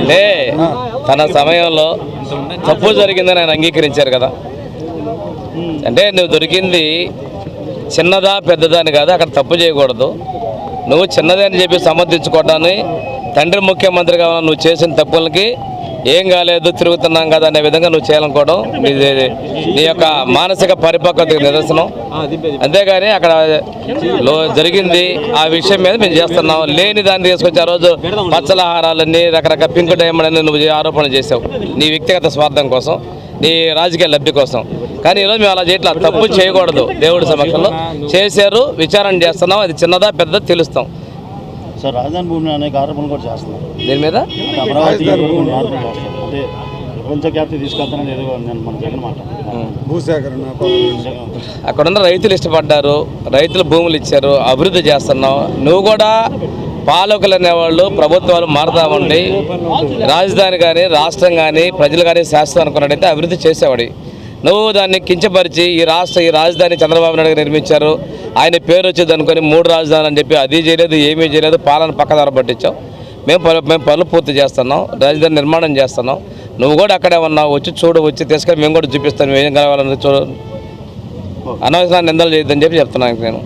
అంటే తన సమయంలో తప్పు జరిగిందని ఆయన అంగీకరించారు కదా. అంటే నువ్వు దొరికింది చిన్నదా పెద్దదా అని కాదు, అక్కడ తప్పు చేయకూడదు. నువ్వు చిన్నదే అని చెప్పి సమర్థించుకోవడాన్ని, తండ్రి ముఖ్యమంత్రిగా నువ్వు చేసిన తప్పులకి ఏం కాలేదు తిరుగుతున్నాం కదా అనే విధంగా నువ్వు చేయాలనుకోవడం నీ యొక్క మానసిక పరిపక్వతకు నిదర్శనం. అంతేగాని అక్కడ జరిగింది ఆ విషయం మీద మేము చేస్తున్నాం. లేని దాన్ని తీసుకొచ్చి ఆ రోజు పచ్చలాహారాలన్నీ రకరకాల పింక్ డైమండ్ అని నువ్వు ఆరోపణలు చేసావు నీ వ్యక్తిగత స్వార్థం కోసం, నీ రాజకీయ లబ్ధి కోసం. కానీ ఈరోజు మేము అలా చేయట్లా. తప్పు చేయకూడదు. దేవుడి సమక్షంలో చేశారు, విచారణ చేస్తున్నాం. అది చిన్నదా పెద్దదా తెలుస్తాం. సార్ రాజధాని భూమిని అనేక ఆరోపణలు కూడా చేస్తున్నారు. దీని మీద అమరావతి అంటే ప్రపంచ ఖ్యాప్తి తీసుకెళ్తానని ఏదో మన జగన్ మాట్లాడుతున్నారు. అక్కడున్న రైతులు ఇష్టపడ్డారు, రైతులు భూములు ఇచ్చారు, అభివృద్ధి చేస్తున్నావు. నువ్వు కూడా పాలకులు అనేవాళ్ళు ప్రభుత్వాలు మారుతా ఉండి రాజధాని కానీ రాష్ట్రం కానీ ప్రజలు కానీ శాస్త్రం అనుకున్నట్టయితే అభివృద్ధి చేసేవాడి. నువ్వు దాన్ని కించపరిచి ఈ రాజధాని చంద్రబాబు నాయుడు నిర్మించారు, ఆయన పేరు వచ్చేది అనుకుని 3 రాజధానులు అని చెప్పి అది చేయలేదు, ఏమీ చేయలేదు, పాలన పక్కదారి పట్టించావు. మేము పనులు పూర్తి చేస్తున్నాం, రాజధాని నిర్మాణం చేస్తున్నాం. నువ్వు కూడా అక్కడే ఉన్నావు, వచ్చి చూడు, వచ్చి తీసుకొని మేము కూడా చూపిస్తాను, ఏం కావాలని చూడు. అనవసరమైన నిందలు చేయొద్దని చెప్పి చెప్తున్నాను నేను.